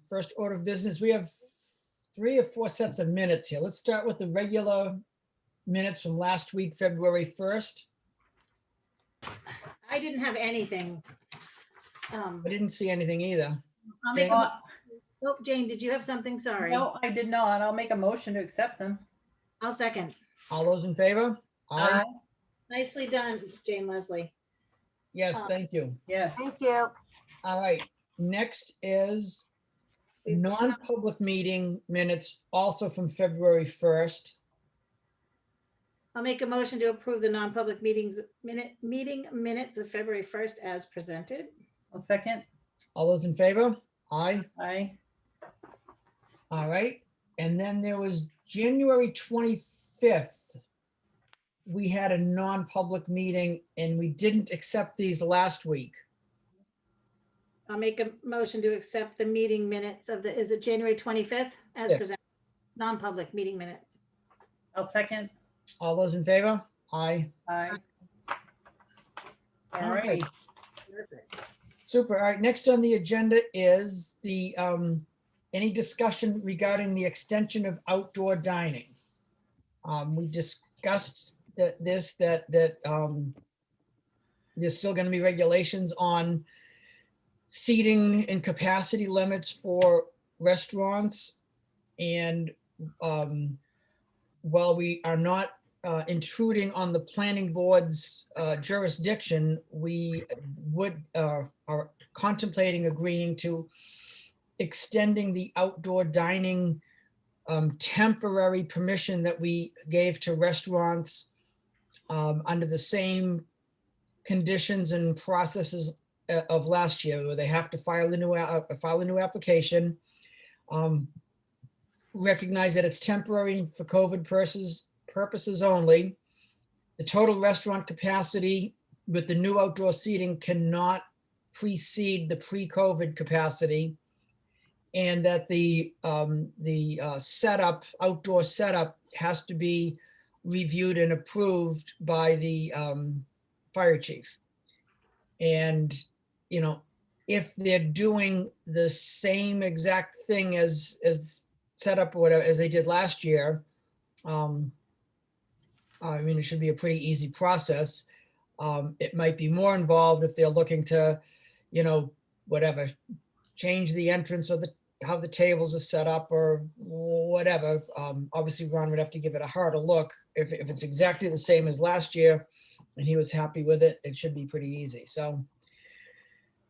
First order of business, we have 3 or 4 sets of minutes here. Let's start with the regular minutes from last week, February 1st. I didn't have anything. I didn't see anything either. I'll make Jane? a, oh, Jane, did you have something? Sorry. No, I did not. I'll make a motion to accept them. I'll second. All those in favor? Aye. Nicely done, Jane Leslie. Yes, thank you. Yes. Thank you. All right, next is non-public meeting minutes, also from February 1st. I'll make a motion to approve the non-public meeting minutes of February 1st as presented. I'll second. All those in favor? Aye. Aye. All right, and then there was January 25th. We had a non-public meeting and we didn't accept these last week. I'll make a motion to accept the meeting minutes of is it January 25th as Yeah. presented? Non-public meeting minutes. I'll second. All those in favor? Aye. Aye. All Okay. right. Perfect. Super. All right, next on the agenda is the, any discussion regarding the extension of outdoor dining. We discussed that there's still going to be regulations on seating and capacity limits for restaurants. And while we are not intruding on the planning board's jurisdiction, we are contemplating agreeing to extending the outdoor dining temporary permission that we gave to restaurants under the same conditions and processes of last year, where they have to file a new application. Recognize that it's temporary for COVID purposes only. The total restaurant capacity with the new outdoor seating cannot precede the pre-COVID capacity. And that the outdoor setup has to be reviewed and approved by the fire chief. And, you know, if they're doing the same exact thing as setup or whatever, as they did last year, I mean, it should be a pretty easy process. It might be more involved if they're looking to, you know, whatever, change the entrance of how the tables are set up or whatever. Obviously, Ron would have to give it a harder look. If it's exactly the same as last year and he was happy with it, it should be pretty easy. So,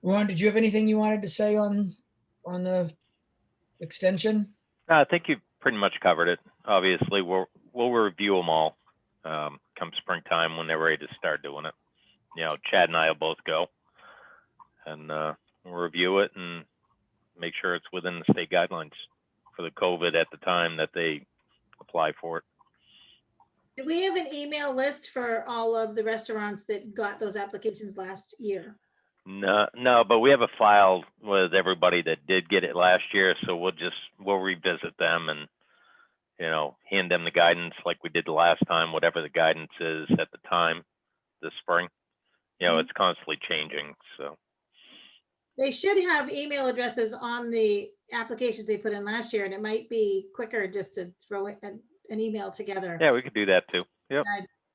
Ron, did you have anything you wanted to say on the extension? I think you pretty much covered it. Obviously, we'll review them all come springtime when they're ready to start doing it. You know, Chad and I will both go and we'll review it and make sure it's within the state guidelines for the COVID at the time that they apply for it. Do we have an email list for all of the restaurants that got those applications last year? No, but we have a file with everybody that did get it last year, so we'll revisit them and, you know, hand them the guidance like we did the last time, whatever the guidance is at the time this spring. You know, it's constantly changing, so. They should have email addresses on the applications they put in last year, and it might be quicker just to throw an email together. Yeah, we could do that too. Yep.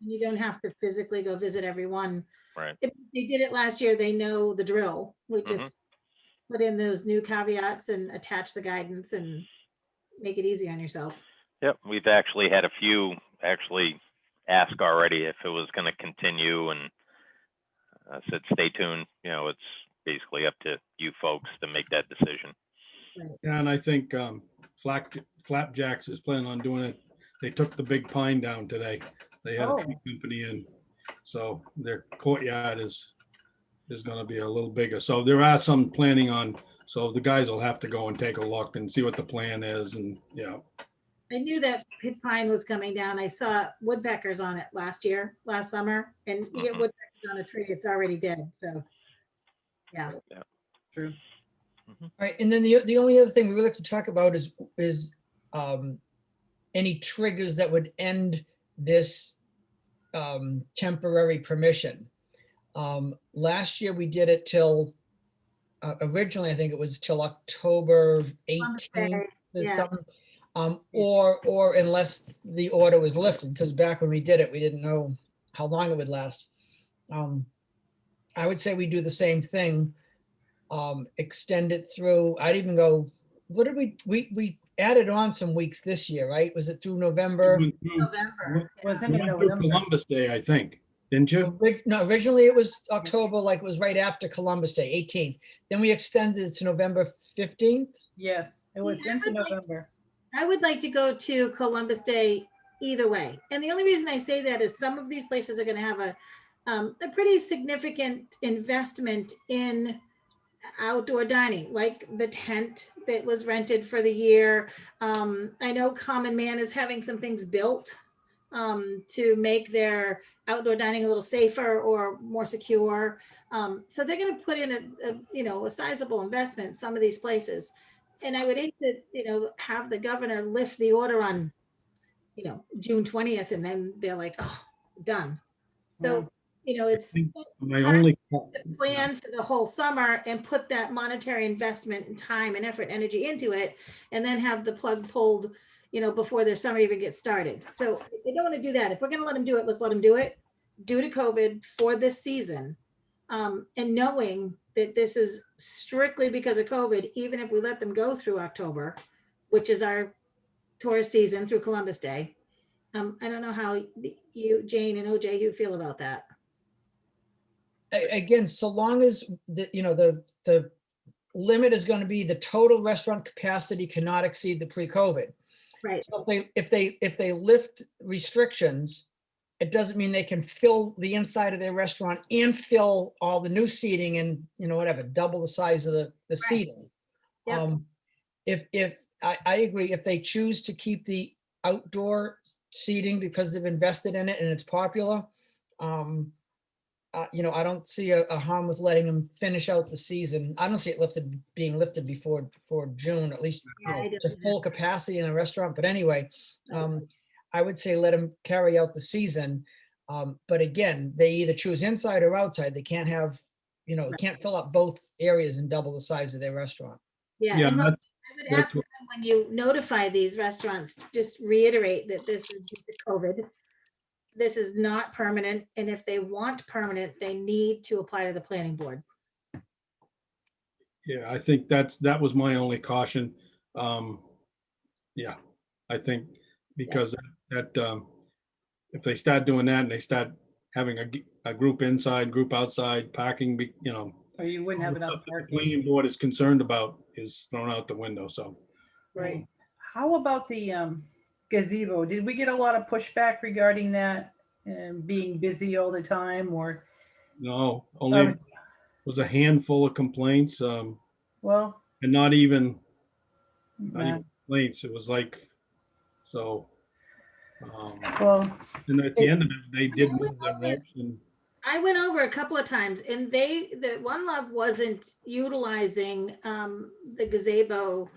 You don't have to physically go visit everyone. Right. If they did it last year, they know the drill. We just put in those new caveats and attach the guidance and make it easy on yourself. Yep, we've actually had a few actually ask already if it was going to continue, and I said, stay tuned. You know, it's basically up to you folks to make that decision. Yeah, and I think Flapjacks is planning on doing it. They took the big pine down today. They had a tree company in, so their courtyard is going to be a little bigger. So there are some planning on. So the guys will have to go and take a look and see what the plan is, and yeah. I knew that pine was coming down. I saw woodpeckers on it last summer, and you get woodpeckers on a tree, it's already dead. So, yeah. True. All right, and then the only other thing we would like to talk about is any triggers that would end this temporary permission. Last year we did it till originally, I think it was till October Columbus Day, 18th, yeah. something. Or unless the order was lifted, because back when we did it, we didn't know how long it would last. I would say we do the same thing, extend it through, I'd even go, what did we added on some weeks this year, right? Was it through November? November. Wasn't You it went through November? Columbus Day, I think, didn't you? No, originally it was October, like it was right after Columbus Day, 18th. Then we extended it to November 15th. Yes, it was Yeah, I into would like- November. I would like to go to Columbus Day either way. And the only reason I say that is some of these places are going to have a pretty significant investment in outdoor dining, like the tent that was rented for the year. I know Common Man is having some things built to make their outdoor dining a little safer or more secure. So they're going to put in a sizable investment in some of these places. And I would hate to, have the governor lift the order on, June 20th, and then they're like, oh, done. So, it's think My hard only, to plan for the whole summer and put that monetary investment and time and effort, energy into it, and then have the plug pulled, before their summer even gets started. So they don't want to do that. If we're going to let them do it, let's let them do it due to COVID for this season. And knowing that this is strictly because of COVID, even if we let them go through October, which is our tourist season through Columbus Day. I don't know how you, Jane and OJ, you feel about that. Again, so long as the limit is going to be the total restaurant capacity cannot exceed the pre-COVID. Right. So if they lift restrictions, it doesn't mean they can fill the inside of their restaurant and fill all the new seating and whatever, double the size of the seating. Yep. If I agree, if they choose to keep the outdoor seating because they've invested in it and it's popular, I don't see a harm with letting them finish out the season. I don't see it being lifted before June, at least Yeah, I to don't full capacity in a restaurant. But anyway, I would say let them carry out the season. But again, they either choose inside or outside. They can't have, can't fill up both areas and double the size of their restaurant. Yeah. yeah, And I would that's ask them, when you notify these restaurants, just reiterate that this is due to COVID. This is not permanent. And if they want permanent, they need to apply to the planning board. yeah, I think that was my only caution. Yeah, I think because if they start doing that and they start having a group inside, group outside, parking, Or you wouldn't all have the enough stuff that the parking. planning board is concerned about is thrown out the window, so. Right. How about the gazebo? Did we get a lot of pushback regarding that and being busy all the time, or? No, only was a handful of complaints, Well, and not even nah, complaints. It was like, so. well, And at the end of it, they did move their ropes and I went over a couple of times, and the One Love wasn't utilizing the gazebo.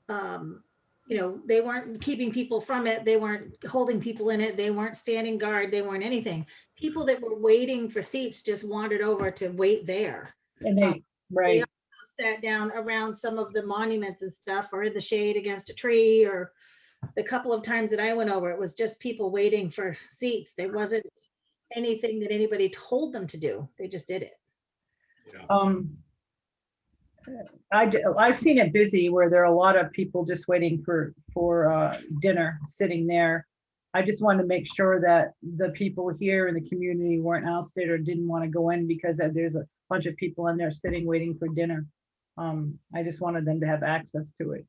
They weren't keeping people from it. They weren't holding people in it. They weren't standing guard. They weren't anything. People that were waiting for seats just wandered over to wait there. and they, right. Sat down around some of the monuments and stuff, or in the shade against a tree, or the couple of times that I went over, it was just people waiting for seats. There wasn't anything that anybody told them to do. They just did it. I've seen it busy where there are a lot of people just waiting for dinner, sitting there. I just wanted to make sure that the people here in the community weren't ousted or didn't want to go in because there's a bunch of people in there sitting waiting for dinner. I just wanted them to have access to it.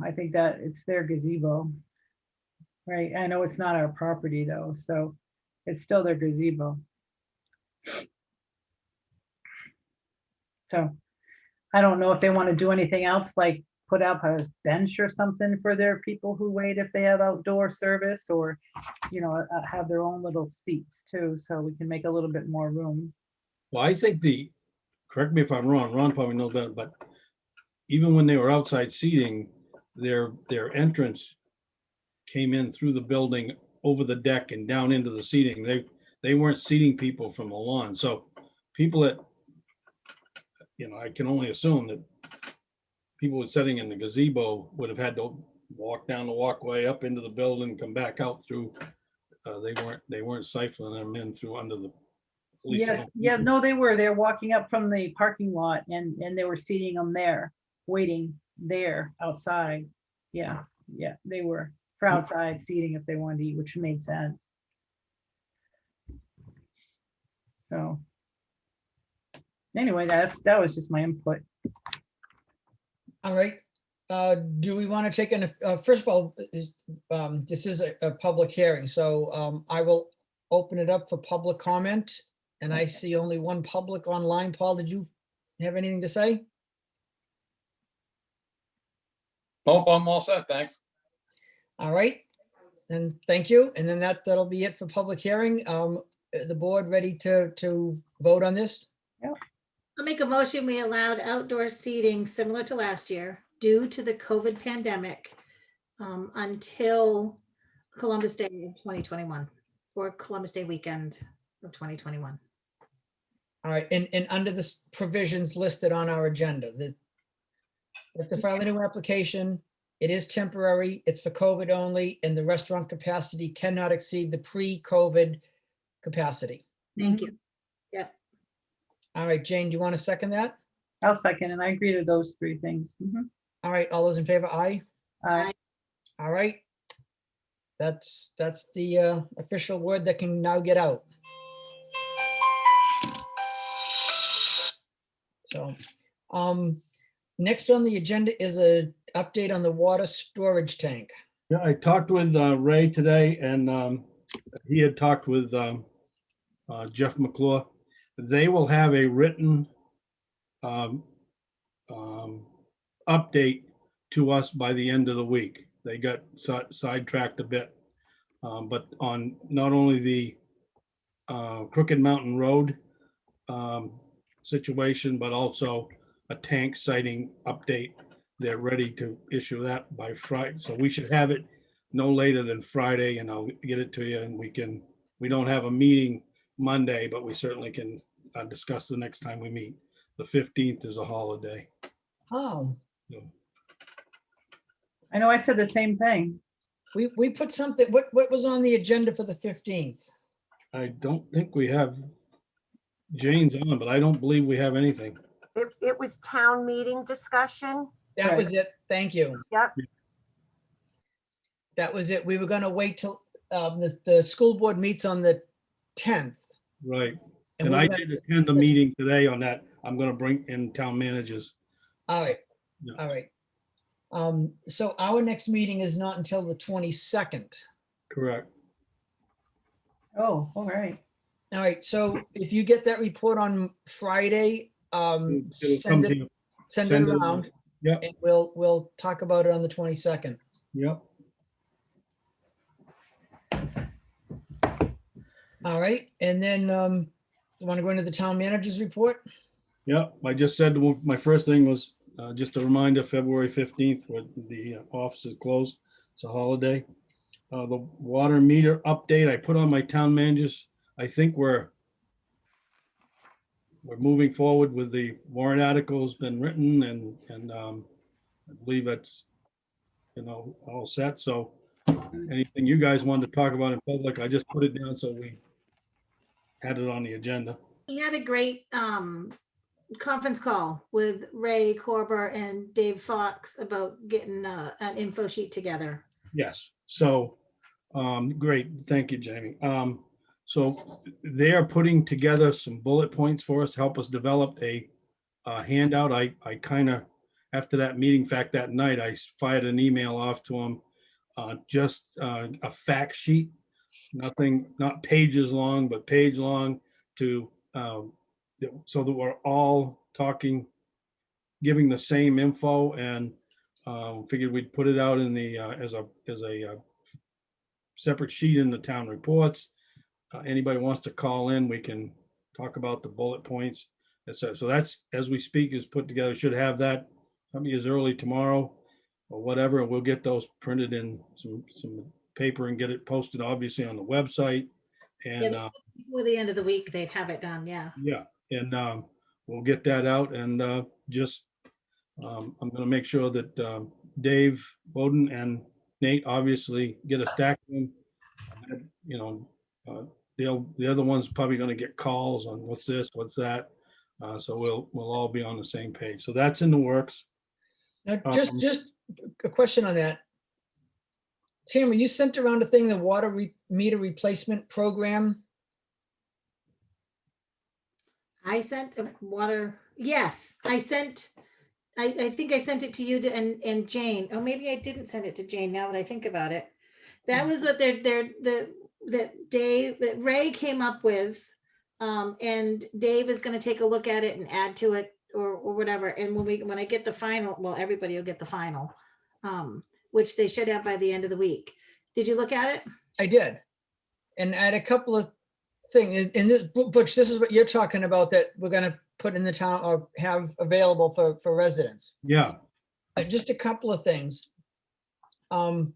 I think that it's their gazebo. Right, I know it's not our property though, so it's still their gazebo. So I don't know if they want to do anything else, like put up a bench or something for their people who wait if they have outdoor service, or, have their own little seats too, so we can make a little bit more room. well, I think correct me if I'm wrong, Ron probably knows better, but even when they were outside seating, their entrance came in through the building, over the deck and down into the seating. They weren't seating people from the lawn. So people that I can only assume that people who sitting in the gazebo would have had to walk down the walkway up into the building, come back out through. They weren't siphoning them in through under the. at least I Yes, don't- yeah, no, they were walking up from the parking lot and they were seating them there, waiting there outside. Yeah, they were for outside seating if they wanted to eat, which made sense. So anyway, that was just my input. All right. Do we want to take first of all, this is a public hearing, so I will open it up for public comment. And I see only one public online. Paul, did you have anything to say? Nope, I'm all set, thanks. All right, then thank you. And then that'll be it for public hearing. The board ready to vote on this? I'll make a motion, we allowed outdoor seating similar to last year due to the COVID pandemic until Columbus Day of 2021 or Columbus Day weekend of 2021. All right, and under the provisions listed on our agenda, if they file a new application, it is temporary, it's for COVID only, and the restaurant capacity cannot exceed the pre-COVID capacity. Thank you. All right, Jane, do you want to second that? I'll second, and I agree to those three things. Mhm. All right, all those in favor, aye? Aye. All right. That's the official word that can now get out. So, next on the agenda is a update on the water storage tank. Yeah, I talked with Ray today, and he had talked with Jeff McClure. They will have a written update to us by the end of the week. They got sidetracked a bit, but on not only the Crooked Mountain Road situation, but also a tank siting update. They're ready to issue that by Friday, so we should have it no later than Friday, and I'll get it to you, and we don't have a meeting Monday, but we certainly can discuss the next time we meet. The 15th is a holiday. Oh, So, I know I said the same thing. we put something, what was on the agenda for the 15th? I don't think we have Jane's on, but I don't believe we have anything. It was town meeting discussion. That Right. was it. Thank you. Yep. That was it. We were gonna wait till the school board meets on the 10th. Right. And And we're I gonna- did attend a meeting today on that. I'm gonna bring in town managers. All right, Yeah. all right. So our next meeting is not until the 22nd. Correct. Oh, all right. All right, so if you get that report on Friday, It'll come send to it, you. send Send it it. around. Yep. And we'll talk about it on the 22nd. Yep. All right, and then you want to go into the town manager's report? Yep. I just said, my first thing was just a reminder, February 15th, when the office is closed. It's a holiday. The water meter update I put on my town managers. I think we're moving forward with the warrant article's been written, and I believe that's, all set. So anything you guys wanted to talk about in public, I just put it down so we had it on the agenda. He had a great conference call with Ray Corber and Dave Fox about getting an info sheet together. Yes, so, great, thank you, Jamie. So they are putting together some bullet points for us, to help us develop a handout. I kind of, after that meeting, in fact, that night, I fired an email off to them, just a fact sheet, nothing, not pages long, but page long, to, so that we're all talking, giving the same info, and figured we'd put it out in the, as a separate sheet in the town reports. Anybody wants to call in, we can talk about the bullet points. So that's, as we speak, is put together. Should have that probably as early tomorrow or whatever, and we'll get those printed in some paper and get it posted, obviously, on the website. And Before the end of the week, they'd have it done, yeah. yeah, and we'll get that out and just, I'm gonna make sure that Dave Bowden and Nate obviously get a stack of them. You know, the other one's probably gonna get calls on what's this, what's that. So we'll all be on the same page. So that's in the works. Now, just a question on that. Tamara, you sent around a thing, the meter replacement program. I sent a water, yes, I think I sent it to you and Jane. Oh, maybe I didn't send it to Jane now that I think about it. That was what that Ray came up with. And Dave is gonna take a look at it and add to it or whatever. And when I get the final, well, everybody will get the final, which they should have by the end of the week. Did you look at it? I did. And I had a couple of things in this, Butch, this is what you're talking about that we're gonna put in the town or have available for residents. Yeah, Just a couple of things. Tammy,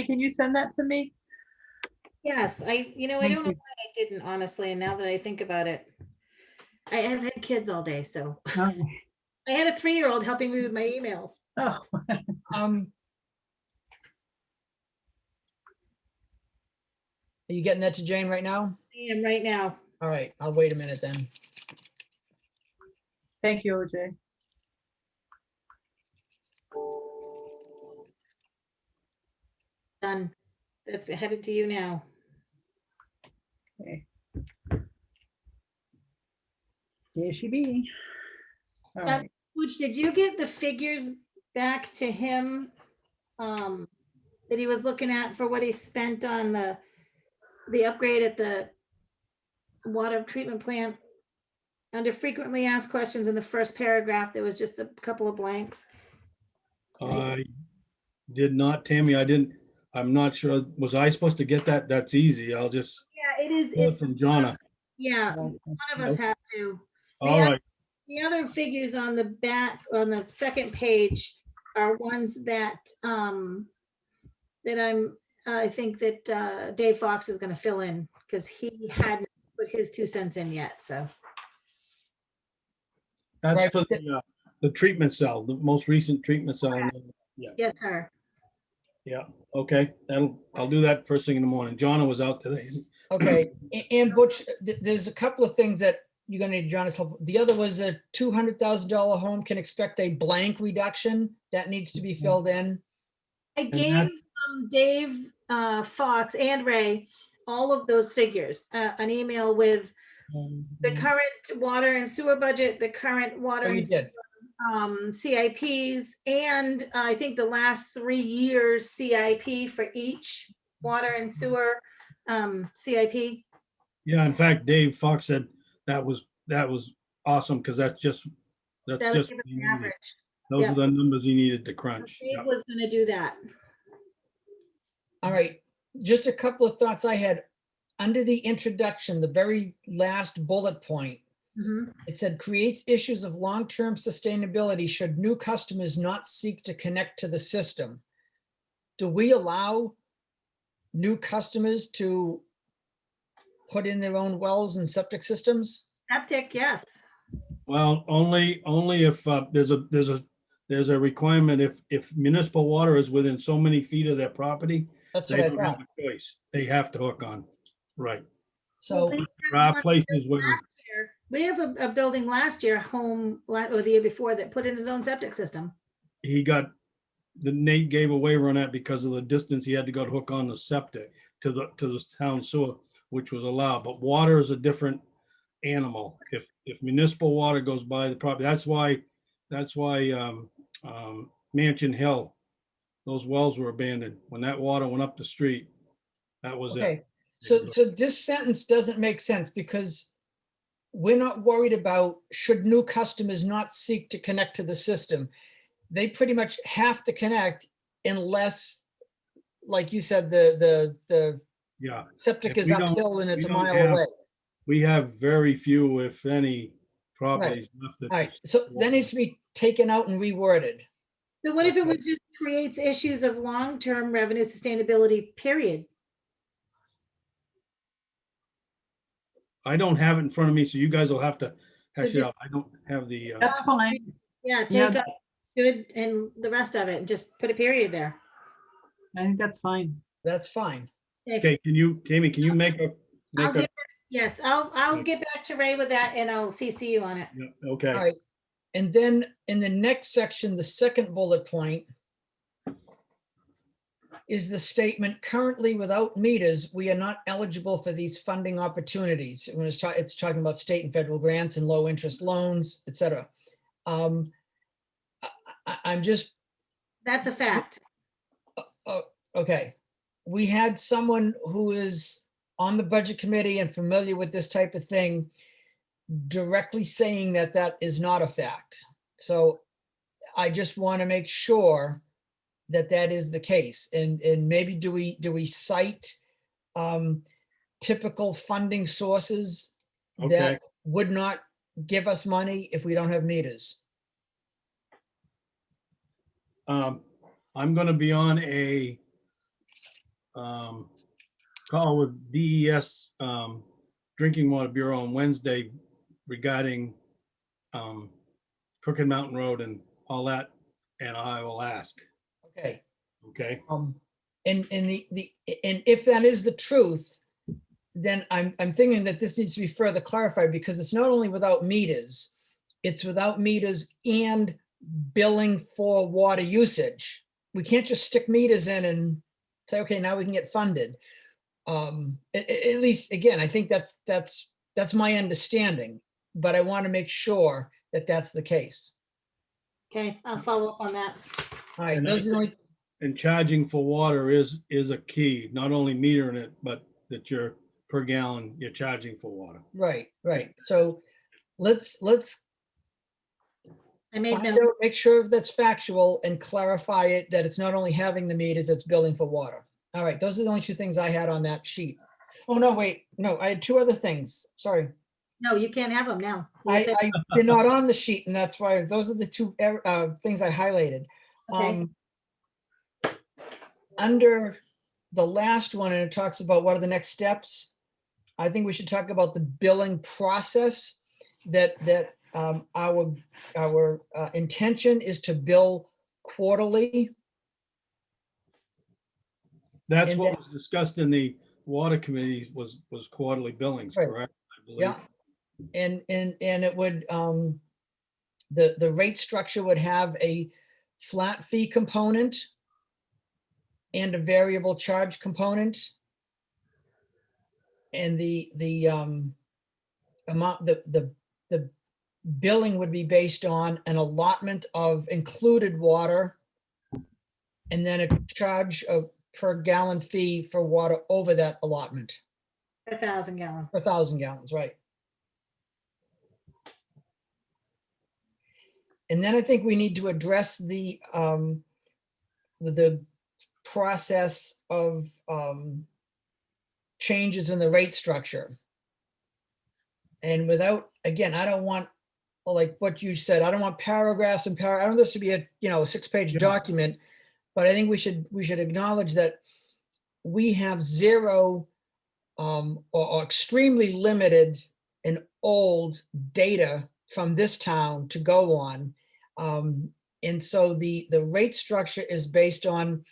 can you send that to me? Yes, I don't know Thank why you. I didn't, honestly, and now that I think about it. I have had kids all day, so I had a 3-year-old helping me with my emails. Oh, Are you getting that to Jane right now? I am right now. All right, I'll wait a minute then. thank you, OJ. Done. That's headed to you now. Okay. There she be. All Yeah. right. Which, did you get the figures back to him? That he was looking at for what he spent on the upgrade at the water treatment plant? Under frequently asked questions in the first paragraph, there was just a couple of blanks. I did not, Tammy, I'm not sure. Was I supposed to get that? That's easy. I'll just Yeah, it is. pull it It's, from Jonna. yeah, one of us has to. All right, The other figures on the back, on the second page are ones that, I think that Dave Fox is gonna fill in, because he hadn't put his 2 cents in yet, so. that's Right, for but the treatment cell, the most recent treatment cell. Yes, sir. Yeah, okay, I'll do that first thing in the morning. Jonna was out today. Okay, and Butch, there's a couple of things that you're gonna need John's help. The other was a $200,000 home can expect a blank reduction that needs to be filled in. I that- gave Dave Fox and Ray all of those figures, an email with the current water and sewer budget, the current water Oh, you and did. CIPs, and I think the last 3 years CIP for each water and sewer CIP. Yeah, in fact, Dave Fox said that was awesome, because that's That would just, give us an average. those yeah. are the numbers he needed to crunch. Dave Yeah. was gonna do that. All right, just a couple of thoughts I had. Under the introduction, the very last bullet point, Mhm. it said creates issues of long-term sustainability should new customers not seek to connect to the system. Do we allow new customers to put in their own wells and septic systems? Septic, yes. Well, only if there's a requirement, if municipal water is within so many feet of their property, That's they what I don't have thought. a choice. They have to hook on. Right. So, There are places where, Last year, we have a building last year, or the year before, that put in his own septic system. Nate gave a waiver on that because of the distance he had to go to hook on the septic to the town sewer, which was allowed, but water is a different animal. If municipal water goes by the property, that's why Mansion Hill, those wells were abandoned. When that water went up the street, that was it. okay, so this sentence doesn't make sense because we're not worried about should new customers not seek to connect to the system. They pretty much have to connect unless, like you said, the Yeah, septic If is we don't- uphill and it's we a don't mile have- away. we have very few, if any, properties left. All right, so that needs to be taken out and reworded. So what if it was just creates issues of long-term revenue sustainability, period? I don't have it in front of me, so you guys will have Actually, just- I don't have the, That's fine. Yeah, Yeah. take out good and the rest of it and just put a period there. I think that's fine. That's fine. okay, Tammy, can you make I'll a, get, yes, I'll Okay. get back to Ray with that and I'll CC you on it. yeah, All okay, right. And then in the next section, the second bullet point is the statement, currently without meters, we are not eligible for these funding opportunities. When it's talking about state and federal grants and low interest loans, et cetera. I'm just, That's a fact. okay. We had someone who is on the budget committee and familiar with this type of thing directly saying that that is not a fact. So I just want to make sure that that is the case. And maybe do we cite typical funding sources okay. that would not give us money if we don't have meters? I'm gonna be on a call with DES, Drinking Water Bureau on Wednesday regarding Crooked Mountain Road and all that, and I will ask, Okay. okay? And if that is the truth, then I'm thinking that this needs to be further clarified, because it's not only without meters, it's without meters and billing for water usage. We can't just stick meters in and say, okay, now we can get funded. At least, again, I think that's my understanding, but I want to make sure that that's the case. Okay, I'll follow up on that. All right, And I those are the only, And charging for water is a key, not only metering it, but that you're per gallon, you're charging for water. right. So let's I made find note. out, make sure that's factual and clarify it, that it's not only having the meters, it's billing for water. All right, those are the only two things I had on that sheet. Oh, no, wait, no, I had two other things. Sorry. No, you can't have them now. You said- They're not on the sheet, and that's why, those are the two things I highlighted. Okay. Under the last one, and it talks about what are the next steps, I think we should talk about the billing process, that our intention is to bill quarterly. That's And what then- was discussed in the water committee was quarterly billings, Right. correct? I believe. Yeah. And it would, the rate structure would have a flat fee component and a variable charge component. And the amount, the billing would be based on an allotment of included water, and then a charge of per gallon fee for water over that allotment, 1,000 gallon. per 1,000 gallons, right? And then I think we need to address the process of changes in the rate structure. And without, again, I don't want, like what you said, I don't want paragraphs and I don't want this to be a 6-page Yeah. document, but I think we should acknowledge that we have zero or extremely limited and old data from this town to go on. And so the rate structure is based on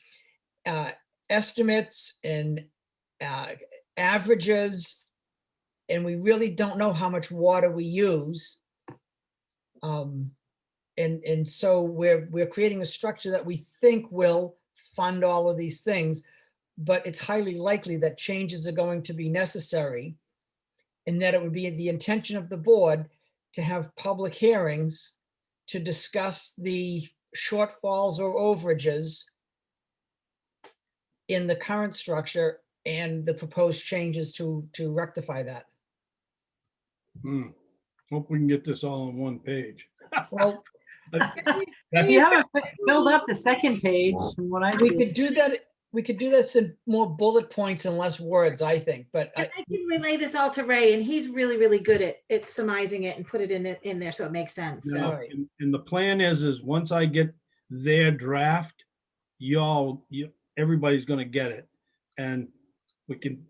estimates and averages, and we really don't know how much water we use. And so we're creating a structure that we think will fund all of these things, but it's highly likely that changes are going to be necessary, and that it would be the intention of the board to have public hearings to discuss the shortfalls or overages in the current structure and the proposed changes to rectify that. Hope we can get this all on one page. Well, That's, You haven't filled up the second page from what I we see. could do that. We could do this in more bullet points and less words, I think, but I can relay this all to Ray, and he's really, really good at surmising it and put it in there so it makes sense. you So know, Right. and the plan is once I get their draft, everybody's gonna get it. And we can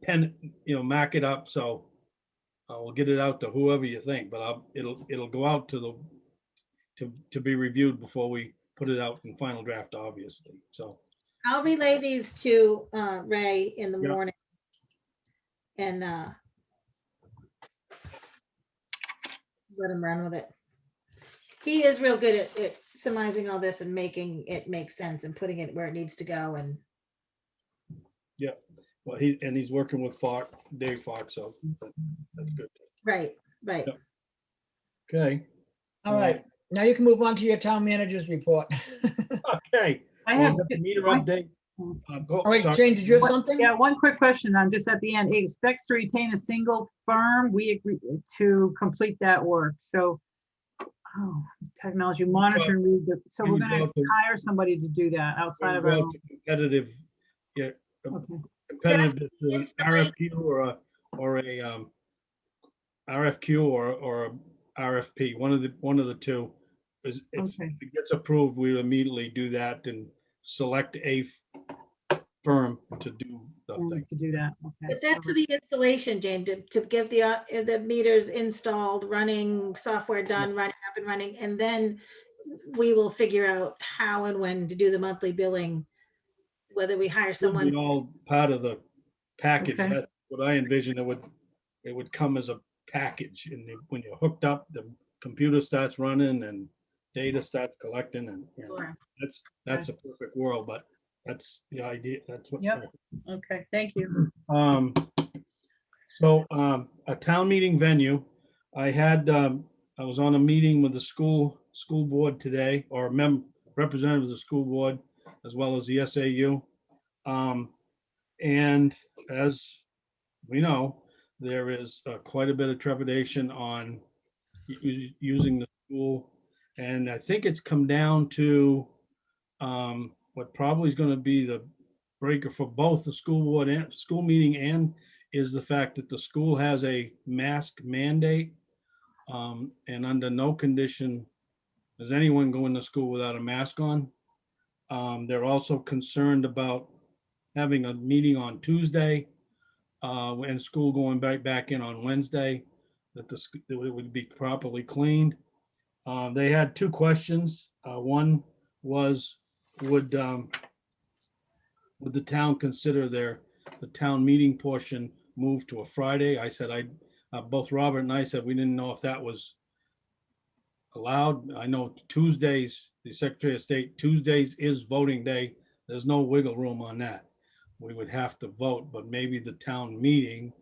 mark it up, so we'll get it out to whoever you think, but it'll go out to to be reviewed before we put it out in final draft, obviously. So, I'll relay these to Ray in the Yeah. morning. And let him run with it. He is real good at surmising all this and making it make sense and putting it where it needs to go. And well, he's working with Dave Fox, so that's good. right. Yeah. Okay. All right, now you can move on to your town manager's report. Okay. I Well, have we got the meter update. Oh, wait, Sorry. Jane, did you have something? Yeah, one quick question. I'm just at the end. It expects to retain a single firm. We agree to complete that work. So, technology monitor. So Can we're you gonna go out to- hire somebody to do that outside of Go our. out to competitive, yeah, Okay. competitive to an Installation. RFQ or a RFQ or a RFP, one of the two. Is if Okay. it gets approved, we immediately do that and select a firm to do the thing. To do that. Okay. But that's for the installation, Jane, to get the meters installed, running, software done, running up and running, and then we will figure out how and when to do the monthly billing, whether we hire Would someone. be all part of the package. Okay. That's what I envision. It would come as a package, and when you're hooked up, the computer starts running and data starts collecting, and Sure. that's a perfect world. But that's the idea. That's what. Yep. Okay, thank you. So a town meeting venue. I was on a meeting with the school board today, or representative of the school board, as well as the SAU. And as we know, there is quite a bit of trepidation on using the school. And I think it's come down to what probably is going to be the breaker for both the school board and school meeting, and is the fact that the school has a mask mandate. And under no condition does anyone go into school without a mask on. They're also concerned about having a meeting on Tuesday and school going back in on Wednesday, that it would be properly cleaned. They had two questions. One was, would the town consider the town meeting portion moved to a Friday? I said, both Robert and I said we didn't know if that was allowed. I know Tuesdays, the Secretary of State, Tuesdays is voting day. There's no wiggle room on that. We would have to vote, but maybe the town meeting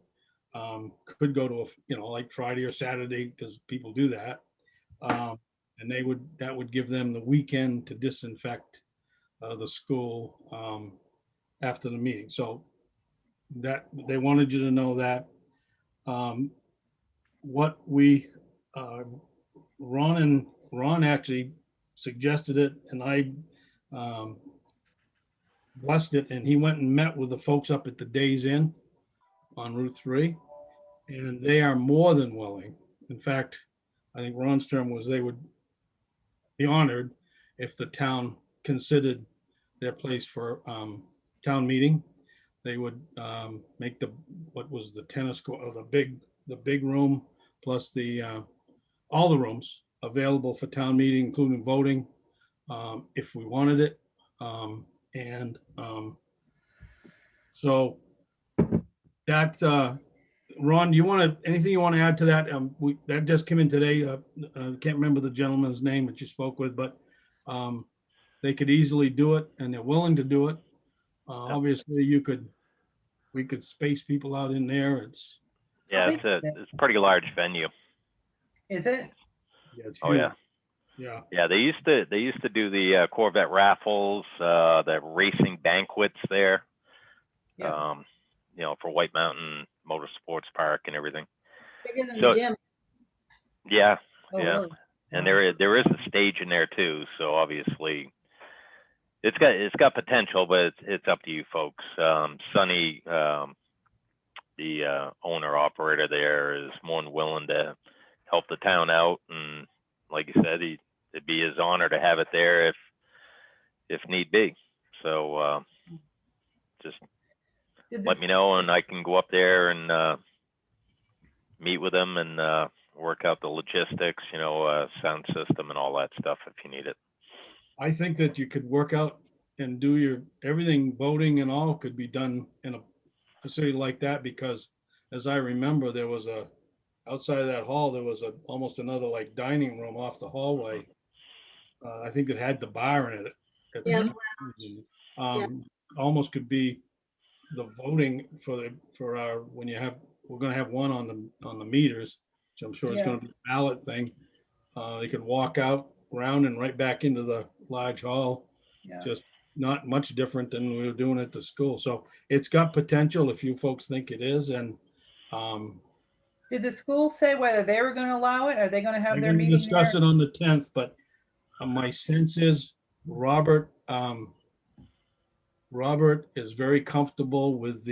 could go to like Friday or Saturday, because people do that. And that would give them the weekend to disinfect the school after the meeting. So that they wanted you to know that. What we Ron actually suggested it, and I blessed it, and he went and met with the folks up at the Days Inn on Route 3, and they are more than willing. In fact, I think Ron's term was they would be honored if the town considered their place for town meeting. They would make what was the tennis court, or the big room, plus all the rooms available for town meeting, including voting, if we wanted it. So that, Ron, do you anything you want to add to that? That just came in today. Can't remember the gentleman's name that you spoke with, but they could easily do it, and they're willing to do it. Obviously, we could space people out in there. Yeah, it's a pretty large venue. Is it? It's Oh yeah. huge. Yeah, they used to do the Corvette raffles, the racing banquets there. Yeah. For White Mountain Motorsports Park and everything. Bigger than So- the gym. Yeah, Oh, yeah. really? And there is a stage in there too. So obviously, it's got potential, but it's up to you folks. Sonny, the owner operator there, is more than willing to help the town out, and like you said, it'd be his honor to have it there if need be. So just let me know, and I can go up there and meet with them and work out the logistics, sound system and all that stuff if you need it. I think that you could work out and do everything, voting and all could be done in a facility like that, because as I remember, there was outside of that hall, there was almost another like dining room off the hallway. I think it had the bar in it. Yeah. Almost could be the voting for our, we're gonna have one on the meters, which I'm sure is Yeah. gonna be a ballot thing. They could walk out around and right back into the large hall, Yeah. just not much different than we were doing at the school. So it's got potential if you folks think it is. And Did the school say whether they were going to allow it? Are they going to have they're their going to meeting discuss there? it on the 10th, but my sense is Robert is very comfortable with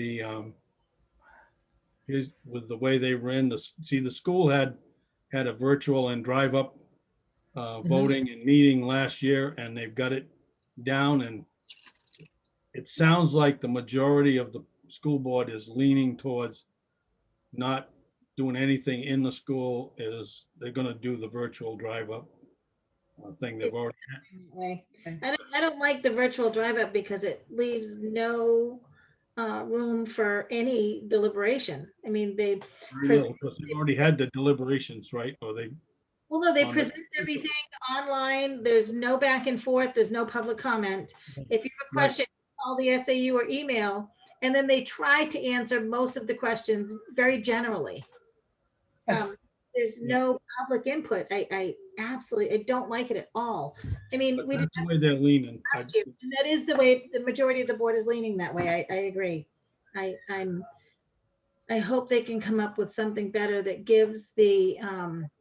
with the way they ran the school had a virtual and drive up voting and meeting last year, and they've got it down, and it sounds like the majority of the school board is leaning towards not doing anything in the school. They're going to do the virtual drive up thing they've already Way. I don't like the virtual drive up because it leaves no room for any deliberation. I mean, they present, because they've already had the deliberations, right? Or they well, no, they on the- present everything online. There's no back and forth. There's no public comment. If you have a Right. question, call the SAU or email, and then they try to answer most of the questions very generally. There's no public input. I absolutely, I don't like it at all. I mean, but we did that's the way they're leaning. last year, and that is the way the majority of the board is leaning that way. I agree. I hope they can come up with something better that gives the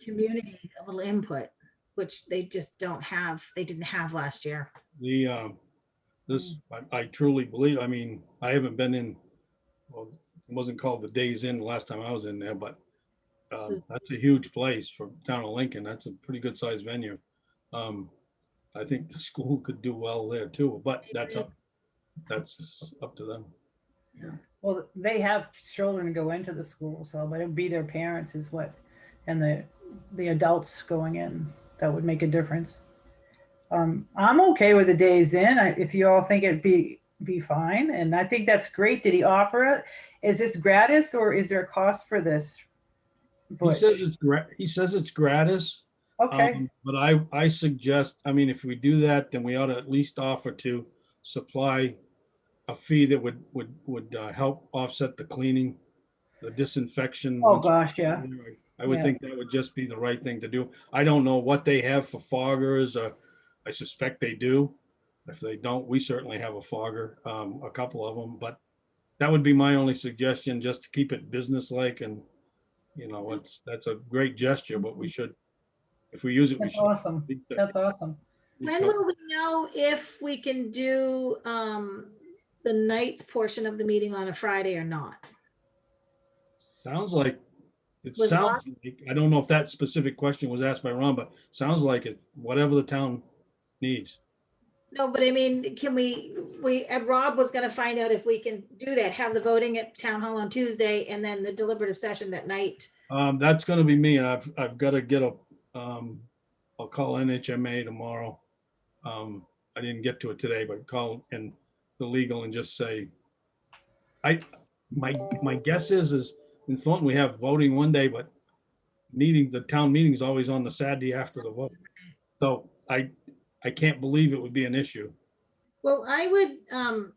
community a little input, which they just don't have. They didn't have last year. This, I truly believe, I mean, I haven't been in, well, it wasn't called the Days Inn the last time I was in there, but that's a huge place for town of Lincoln. That's a pretty good sized venue. I think the school could do well there too, but that's up to them. Well, they have children go into the school, so but it'd be their parents is what, and the adults going in, that would make a difference. I'm okay with the Days Inn. If you all think it'd be fine, and I think that's great. Did he offer it? Is this gratis or is there a cost for this? He says it's gratis. Okay. But I suggest, I mean, if we do that, then we ought to at least offer to supply a fee that would help offset the cleaning, the disinfection. Oh, gosh, yeah. I would Yeah. think that would just be the right thing to do. I don't know what they have for foggers. I suspect they do. If they don't, we certainly have a fogger, a couple of them, but that would be my only suggestion, just to keep it businesslike. And, that's a great gesture, but we should, if we use it, we That's should. awesome. That's awesome. When will we know if we can do the night's portion of the meeting on a Friday or not? Sounds like, Was sounds like, I don't know if that specific question was asked by Ron, but sounds like it, whatever the town needs. No, but I mean, can Rob was gonna find out if we can do that, have the voting at town hall on Tuesday and then the deliberative session that night. That's gonna be me, and I've got to get I'll call NHMA tomorrow. I didn't get to it today, but call in the legal and just say, my guess is in Thornton, we have voting one day, but the town meeting is always on the Saturday after the vote. So I can't believe it would be an issue. Well, I would,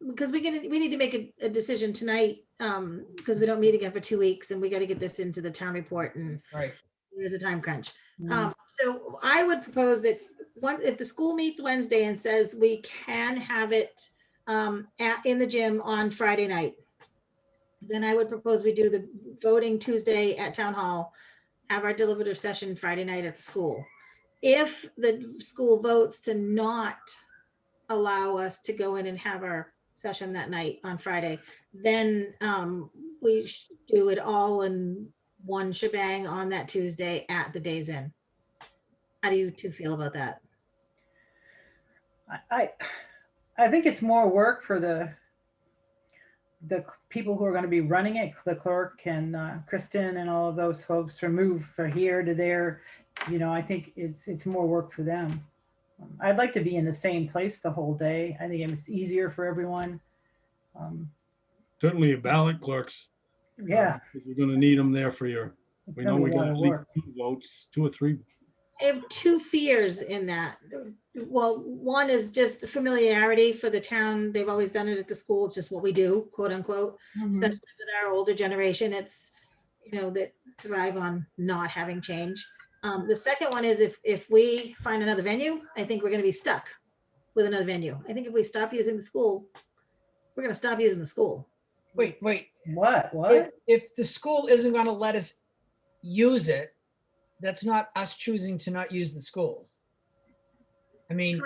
because we need to make a decision tonight, because we don't meet again for 2 weeks and we got to get this into the town report and Right. there's a time crunch. So I would propose that if the school meets Wednesday and says we can have it in the gym on Friday night, then I would propose we do the voting Tuesday at town hall, have our deliberative session Friday night at the school. If the school votes to not allow us to go in and have our session that night on Friday, then we do it all in one shebang on that Tuesday at the Days Inn. How do you two feel about that? I think it's more work for the the people who are going to be running it, the clerk and Kristen and all of those folks, to move from here to there, I think it's more work for them. I'd like to be in the same place the whole day. I think it's easier for everyone. Certainly your ballot clerks. Yeah, You're gonna need them there for your, it's we know gonna we be a lot got of at least work. 2 votes, 2 or 3. I have two fears in that. Well, one is just familiarity for the town. They've always done it at the school. It's just what we do, quote unquote. Especially with our older generation, it's, that thrive on not having change. The second one is if we find another venue, I think we're gonna be stuck with another venue. I think if we stop using the school, we're gonna stop using the school. Wait. What? If the school isn't gonna let us use it, that's not us choosing to not use the school. I mean,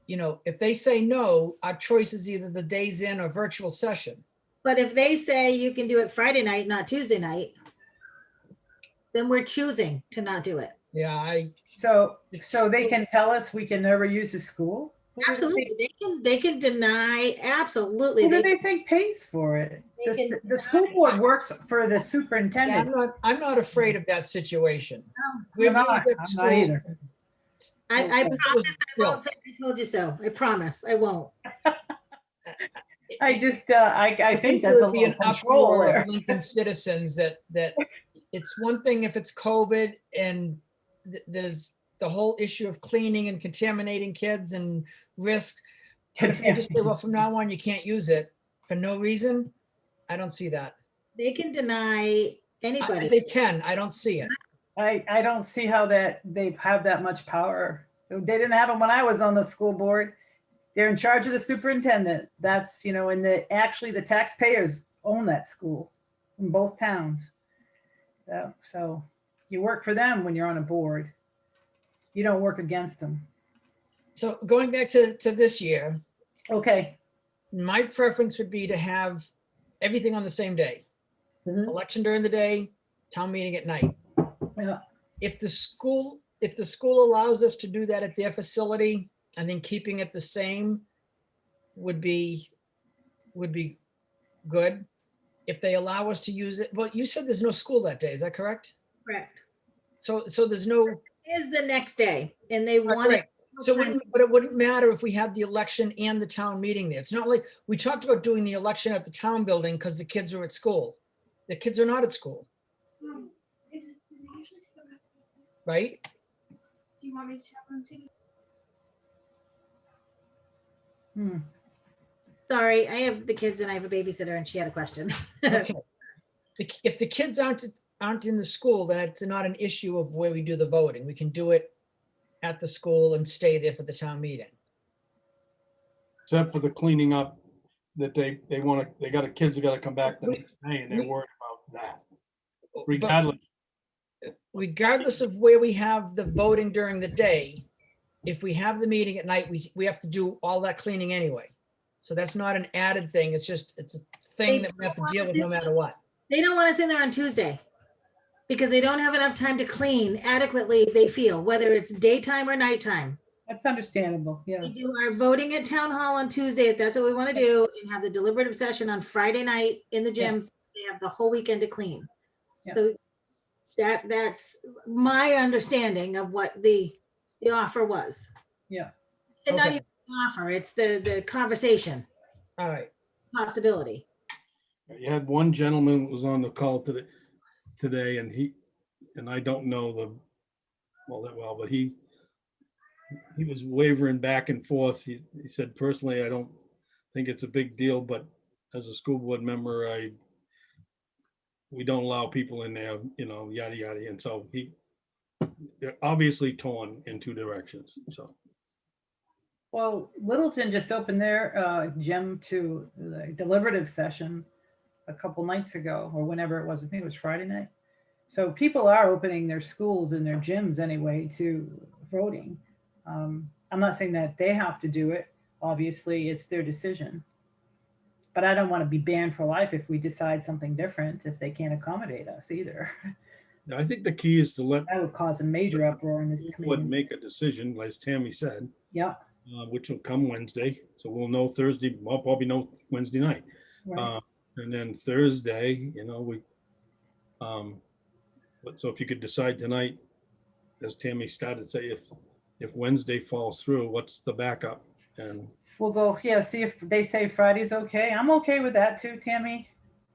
if they say no, our choice is either the days in or virtual session. But if they say you can do it Friday night, not Tuesday night, then we're choosing to not do it. Yeah, So they can tell us we can never use the school? Absolutely. They can deny, absolutely. Who do they think pays for it? They can The school board works for the yeah, superintendent. I'm not afraid of that situation. We've I'm not used that I'm not school. either. I Okay. promise I won't built. say I told you so. I promise I won't. I just, I think there that's a would be little an control uproar there. of Lincoln citizens that it's one thing if it's COVID and there's the whole issue of cleaning and contaminating kids and risks. But if they just say, well, from now on, you can't use it for no reason, I don't see that. They can deny anybody. They can, I don't see it. I don't see how that they have that much power. They didn't have them when I was on the school board. They're in charge of the superintendent. That's, and actually the taxpayers own that school in both towns. So you work for them when you're on a board. You don't work against them. So going back to this year, Okay. my preference would be to have everything on the same day. Mhm. Election during the day, town meeting at night. Yeah. If the school allows us to do that at their facility, I think keeping it the same would be good. If they allow us to use it, well, you said there's no school that day, is that correct? Correct. So there's no. Is the next day and they want it. Correct. So it wouldn't matter if we had the election and the town meeting there. It's not like we talked about doing the election at the town building because the kids are at school. The kids are not at school, right? Do you want me to have them take? Sorry, I have the kids and I have a babysitter and she had a question. Okay. If the kids aren't in the school, then it's not an issue of where we do the voting. We can do it at the school and stay there for the town meeting. Except for the cleaning up that they got kids that gotta come back the next day and they're worried about that. But regardless of where we have the voting during the day, if we have the meeting at night, we have to do all that cleaning anyway. So that's not an added thing. It's a thing that we have to deal with no matter what. They don't want us in there on Tuesday because they don't have enough time to clean adequately, they feel, whether it's daytime or nighttime. That's understandable. Yeah. We do our voting at town hall on Tuesday, if that's what we want to do, and have the deliberative session on Friday night in the Yeah. gyms. They have the whole weekend to clean. Yeah. So that's my understanding of what the offer was. Yeah. And not Okay. even the offer, it's the conversation All right. possibility. You had one gentleman who was on the call today and I don't know that well, but he was wavering back and forth. He said, personally, I don't think it's a big deal, but as a school board member, we don't allow people in there, yada, yada. And so they're obviously torn in 2 directions, so. Well, Littleton just opened their gym to the deliberative session a couple nights ago, or whenever it was. I think it was Friday night. So people are opening their schools and their gyms anyway to voting. I'm not saying that they have to do it. Obviously, it's their decision. But I don't want to be banned for life if we decide something different, if they can't accommodate us either. I think the key is to let That would cause a major uproar in this would community. make a decision, as Tammy said, Yeah. which will come Wednesday. So we'll know Thursday, we'll probably know Wednesday night. Right. And then Thursday, but so if you could decide tonight, as Tammy started to say, if Wednesday falls through, what's the backup? And We'll go, yeah, see if they say Friday's okay. I'm okay with that too, Tammy.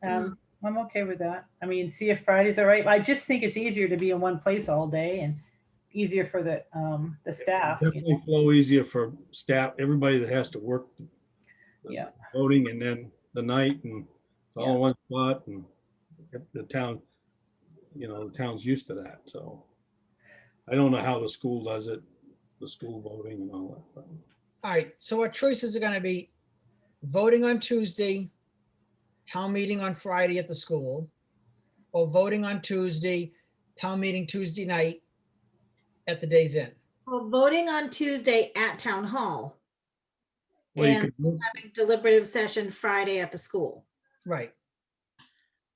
I'm okay with that. I mean, see if Friday's all right. I just think it's easier to be in one place all day and easier for the staff. definitely flow easier for staff, everybody that has to work. Yeah. Voting and then the night, and it's all in one spot, and the town, the town's used to that, so. I don't know how the school does it, the school voting and all that. But All right, so our choices are gonna be voting on Tuesday, town meeting on Friday at the school, or voting on Tuesday, town meeting Tuesday night at the Days Inn. Well, voting on Tuesday at town hall Well, you and could, having deliberative session Friday at the school, Right,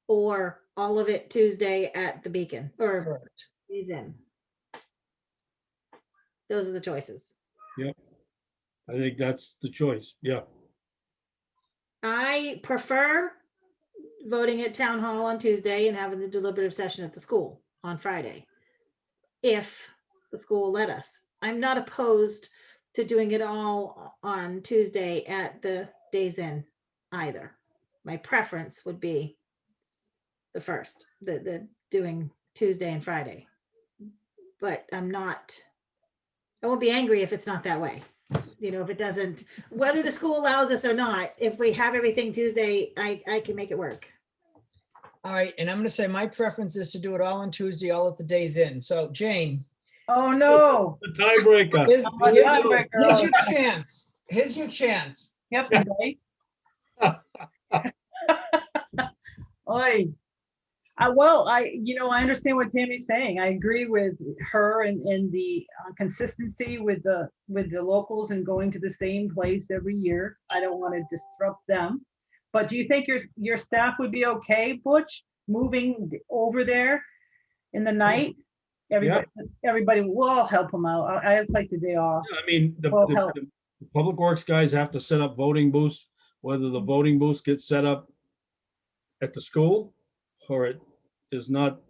or all of it Tuesday at the Beacon or correct. Days Inn. Those are the choices. I think that's the choice, yeah. I prefer voting at town hall on Tuesday and having the deliberative session at the school on Friday. If the school will let us. I'm not opposed to doing it all on Tuesday at the Days Inn either. My preference would be the first, the doing Tuesday and Friday. But I won't be angry if it's not that way. If it doesn't, whether the school allows us or not, if we have everything Tuesday, I can make it work. All right, and I'm gonna say my preference is to do it all on Tuesday, all at the Days Inn. So Jane, Oh, no. The tiebreaker. here's I'm a tiebreaker. here's your chance. Here's your chance. You have some dice? Oi. Well, I understand what Tammy's saying. I agree with her and the consistency with the locals and going to the same place every year. I don't want to disrupt them. But do you think your staff would be okay, Butch, moving over there in the night? Everybody will all help them out. I'd like the day off. I mean, the Well, help. public works guys have to set up voting booths, whether the voting booths get set up at the school or it is not,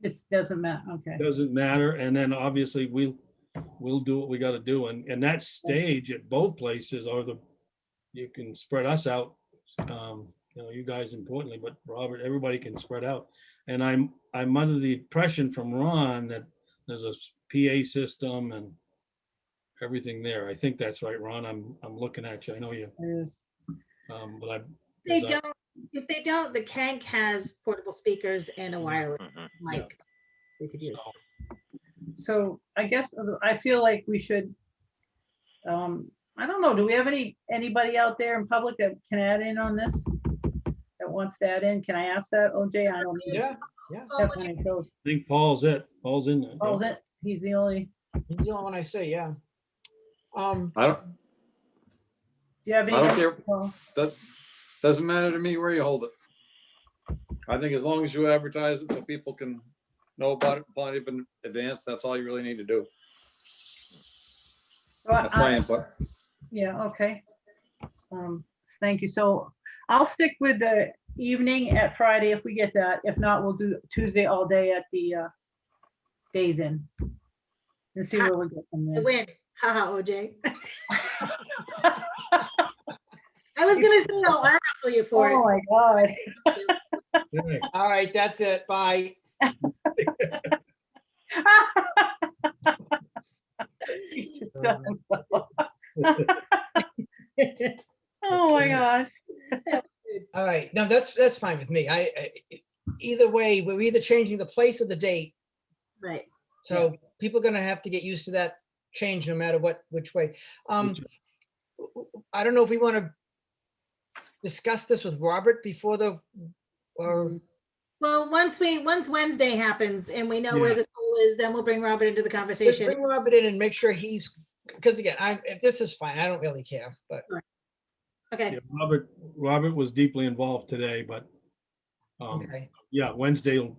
It doesn't matter. Okay. doesn't matter. And then obviously we'll do what we gotta do. And that stage at both places you can spread us out. You guys importantly, but Robert, everybody can spread out. And I'm under the impression from Ron that there's a PA system and everything there. I think that's right, Ron. I'm looking at you. I know you. It is. But If they don't, the KENC has portable speakers and a wireless mic we could use. So I guess I feel like we should, I don't know, do we have anybody out there in public that can add in on this? That wants to add in? Can I ask that, OJ? I don't know. Yeah. Step on any toes. I think Paul's in there. Paul's it? He's the only, He's the only one I say, yeah. I don't, do you have any? I don't care. Paul? that doesn't matter to me where you hold it. I think as long as you advertise it so people can know about it plenty in advance, that's all you really need to do. That's my input. Yeah, okay. Thank you. So I'll stick with the evening at Friday if we get that. If not, we'll do Tuesday all day at the Days Inn. And see where we get from I there. win. Haha, OJ. I was gonna say I'll arm wrestle you for Oh it. my God. All right, that's it. Bye. He's just done himself. Oh my God. All right, no, that's fine with me. Either way, we're either changing the place or the date. Right. So people are gonna have to get used to that change no matter which way. I don't know if we want to discuss this with Robert before or Well, once Wednesday happens and we know where Yeah. the school is, then we'll bring Robert into the let's conversation. bring Robert in and make sure because again, if this is fine, I don't really care, but Okay. Yeah, Robert was deeply involved today, but okay. yeah, Wednesday,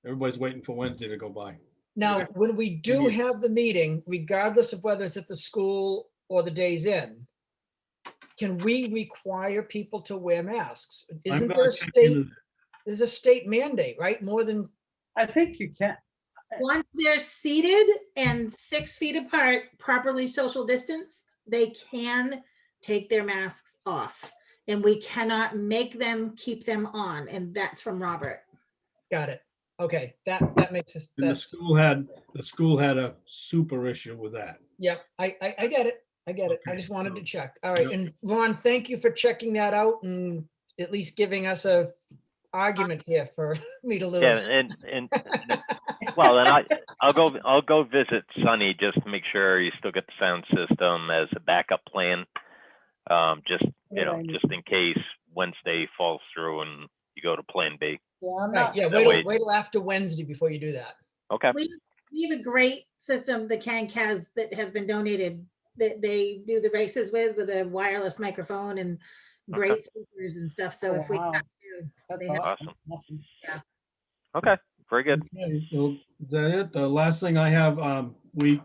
everybody's waiting for Wednesday to go by. Now, when we do Yeah. have the meeting, regardless of whether it's at the school or the Days Inn, can we require people to wear masks? I'm Isn't gonna there a check state, into- there's a state mandate, right? More than, I think you can. Once they're seated and 6 feet apart, properly social distanced, they can take their masks off. And we cannot make them keep them on. And that's from Robert. got it. Okay, that makes us, And the school had a super issue with that. yep, I get it. I get it. I Okay, just wanted to so- check. All right, Yep. and Ron, thank you for checking that out and at least giving us a argument here for me to Yeah, lose. and well, then I'll go visit Sonny just to make sure you still get the sound system as a backup plan. Just, you know, just in case Wednesday falls through and you go to plan B. Yeah, I'm Right, not. yeah, That way- wait till after Wednesday before you do that. Okay. We have a great system that Kank has that has been donated that they do the races with a wireless microphone and great speakers and stuff. So Oh, if we wow. have to, That's they have- awesome. Awesome. Awesome. Okay. Very good. Okay, well, is that it? The last thing I have, we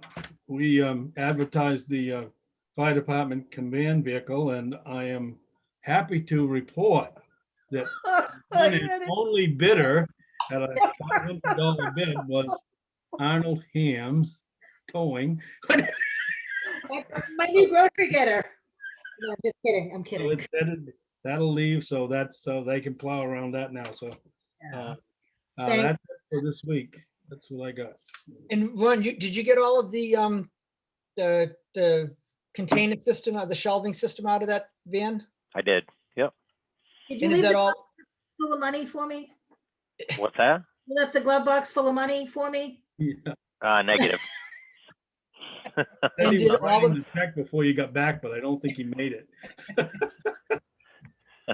advertised the fire department command vehicle, and I am happy to report that the only bidder at a $500 bid was Arnold Hams Towing. That's my new grocery getter. No, just kidding. I'm So kidding. that'll leave, so they can plow around that now, so. Yeah. That's it for this week. That's what I got. And Ron, did you get all of the containment system, the shelving system out of that van? I did. Yep. Did you And is leave that the all? glove box full of money for me? What's that? You left the glove box full of money for me? Yeah. Negative. Said And he did was all writing of- the check before you got back, but I don't think he made it.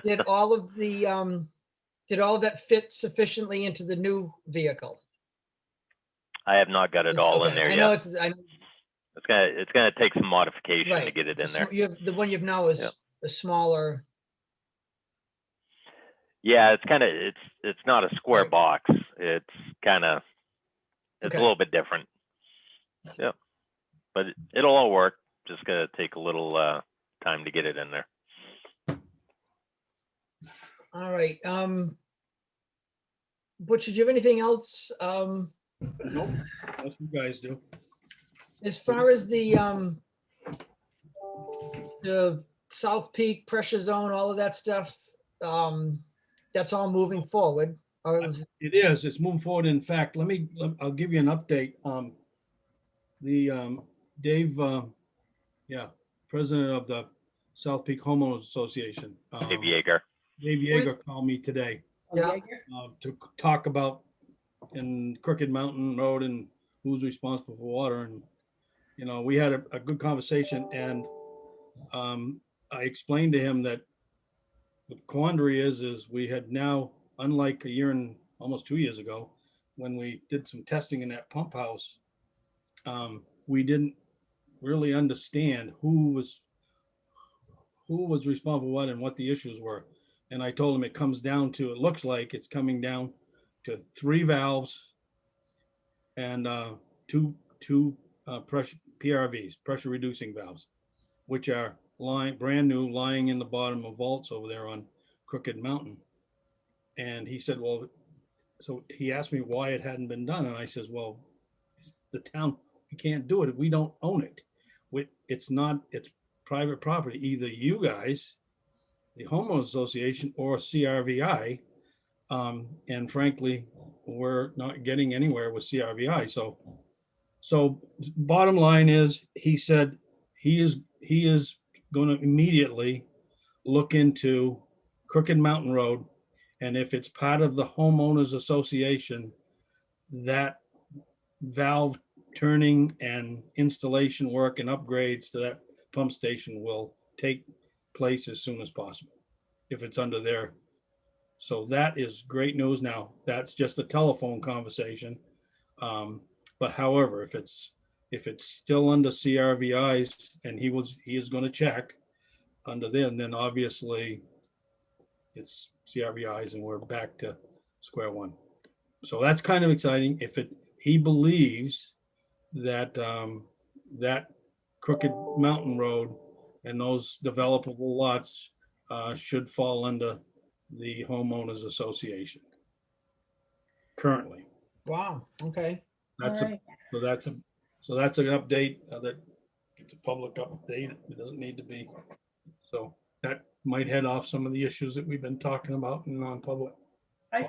Did all of that fit sufficiently into the new vehicle? I have not got it all in Okay, there I know yet. It's gonna take some modification to right. get it in It's there. you have, the one you have now is Yep. a smaller, Yeah, it's not a square Right. box. It's a Okay. little bit different. Yep. But it'll all work. Just gonna take a little time to get it in there. all right. Butch, did you have anything else? Nope, that's what you guys do. As far as the South Peak pressure zone, all of that stuff, that's all moving forward. Or is, It is, it's moving forward. In fact, I'll give you an update. Dave, president of the South Peak Homeowners Association. Dave Yeager. Dave Yeager called me today Yeah. to talk about in Crooked Mountain Road and who's responsible for water. And, you know, we had a good conversation, and I explained to him that the quandary is we had now, unlike a year and almost 2 years ago, when we did some testing in that pump house, we didn't really understand who was responsible for what and what the issues were. And I told him it comes down to, it looks like it's coming down to 3 valves and two pressure PRVs, pressure reducing valves, which are brand new, lying in the bottom of vaults over there on Crooked Mountain. And he said, well, so he asked me why it hadn't been done. And I says, well, the town, we can't do it if we don't own it. It's private property. Either you guys, the homeowners association, or CRVI. And frankly, we're not getting anywhere with CRVI. So bottom line is, he said he is going to immediately look into Crooked Mountain Road. And if it's part of the homeowners association, that valve turning and installation work and upgrades to that pump station will take place as soon as possible, if it's under there. So that is great news. Now, that's just a telephone conversation. But however, if it's still under CRVI's and he is going to check under then obviously it's CRVI's and we're back to square one. So that's kind of exciting. He believes that that Crooked Mountain Road And those developable lots should fall under the homeowners association currently. Wow, okay. That's Alright. so that's an update that it's a public update. It doesn't need to be. So that might head off some of the issues that we've been talking about in non-public. I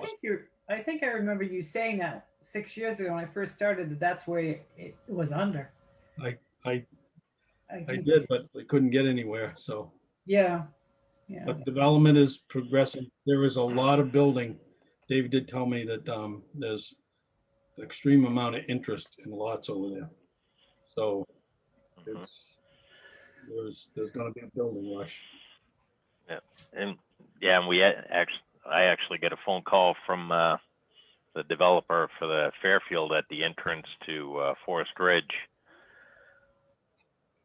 think I remember you saying that 6 years ago when I first started, that that's where it was under. I I think, did, but we couldn't get anywhere. So, yeah, yeah. but development is progressing. There is a lot of building. Dave did tell me that there's an extreme amount of interest in lots over there. So it's there's going to be a building rush. And yeah, and I actually get a phone call from the developer for the Fairfield at the entrance to Forest Ridge,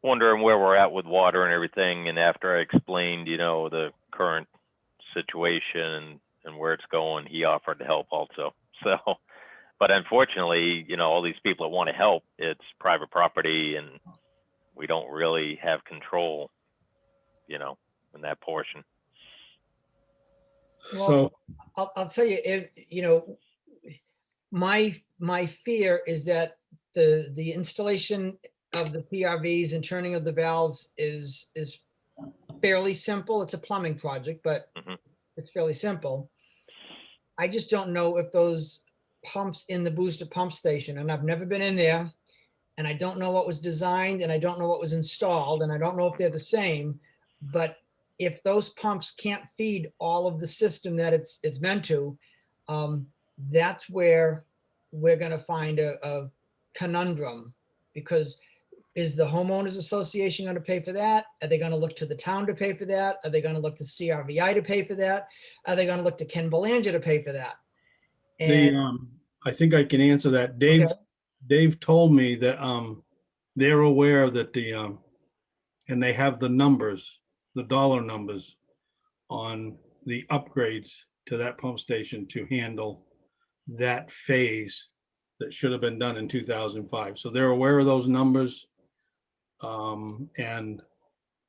wondering where we're at with water and everything. And after I explained, the current situation and where it's going, he offered to help also. So, but unfortunately, all these people that want to help, it's private property and we don't really have control, in that portion. So I'll tell you, my fear is that the installation of the PRVs and turning of the valves is fairly simple. It's a plumbing project, but Mhm. it's fairly simple. I just don't know if those pumps in the booster pump station, and I've never been in there, and I don't know what was designed, and I don't know what was installed, and I don't know if they're the same, but if those pumps can't feed all of the system that it's meant to, that's where we're gonna find a conundrum, because is the homeowners association gonna pay for that? Are they gonna look to the town to pay for that? Are they gonna look to CRVI to pay for that? Are they gonna look to Ken Belanger to pay for that? the And I think I can answer that. okay, Dave told me that they're aware that and they have the numbers, the dollar numbers on the upgrades to that pump station to handle that phase that should have been done in 2005. So they're aware of those numbers. And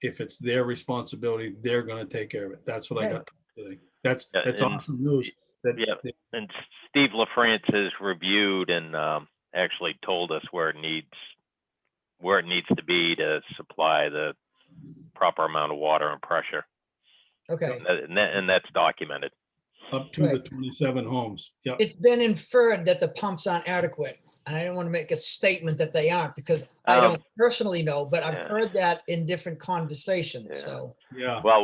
if it's their responsibility, they're going to take care of it. That's what I got today. That's Yeah, and- awesome news. Yeah. And Steve LaFrance has reviewed and actually told us where it needs to be to supply the proper amount of water and pressure. okay. And that's documented. Up to the Right. 27 homes. Yep. It's been inferred that the pumps aren't adequate. And I don't want to make a statement that they aren't, because I don't personally know, but I've yeah. heard that in different conversations, Yeah. so. Yeah. Well,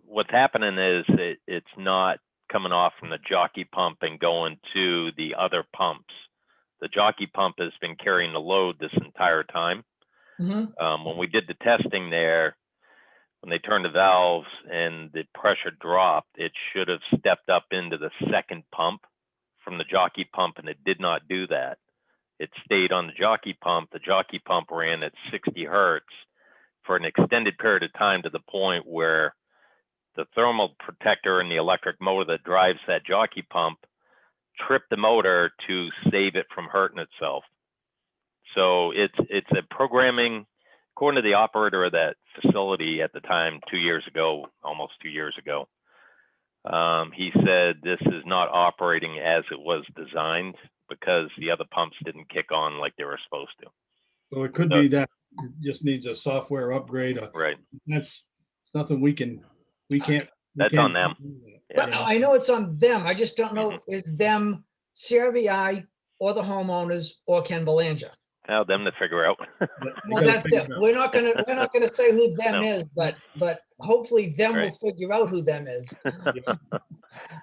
what's happening is it's not coming off from the jockey pump and going to the other pumps. The jockey pump has been carrying the load this entire time. Mhm. When we did the testing there, when they turned the valves and the pressure dropped, it should have stepped up into the second pump from the jockey pump, and it did not do that. It stayed on the jockey pump. The jockey pump ran at 60 hertz for an extended period of time, to the point where the thermal protector in the electric motor that drives that jockey pump tripped the motor to save it from hurting itself. So it's a programming, according to the operator of that facility at the time, 2 years ago, almost 2 years ago, he said this is not operating as it was designed because the other pumps didn't kick on like they were supposed to. So it could be that it just needs a software upgrade. Right. It's nothing we can't. That's on them. But Yeah. I know it's on them. I just don't know, is them CRVI or the homeowners or Ken Belanger? Now them to figure out. Well, that's it. We're not gonna say who them No. is, but hopefully them will Right. figure out who them is.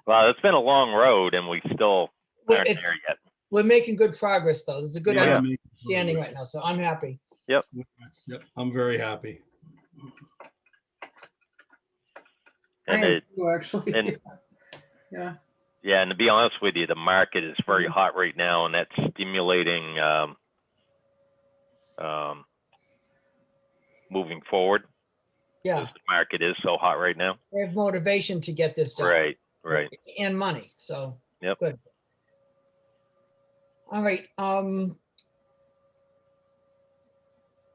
Well, it's been a long road and we still Well, aren't it's- there yet. We're making good progress, though. There's a good Yeah. understanding right now, so I'm happy. Yep, I'm very happy. And I am it, too, actually. and- Yeah. yeah, and to be honest with you, the market is very hot right now, and that's stimulating moving forward. Yeah, The market is so hot right now. they have motivation to get this done. Right. And money, so. Yep. Good. All right,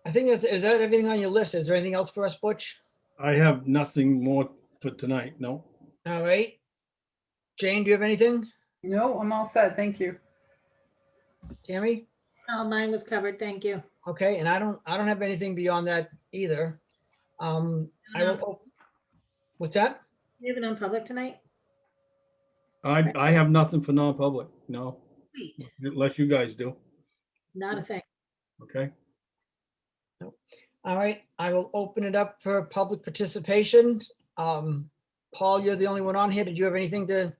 I think is that everything on your list? Is there anything else for us, Butch? I have nothing more for tonight. No. All right. Jane, do you have anything? No, I'm all set. Thank you. Tammy? Oh, mine was covered. Thank you. Okay, and I don't have anything beyond that either. I will, what's that? You have it on public tonight? I have nothing for non-public. No, Sweet. unless you guys do. Not a thing. Okay. All right, I will open it up for public participation. Paul, you're the only one on here. Did you have anything to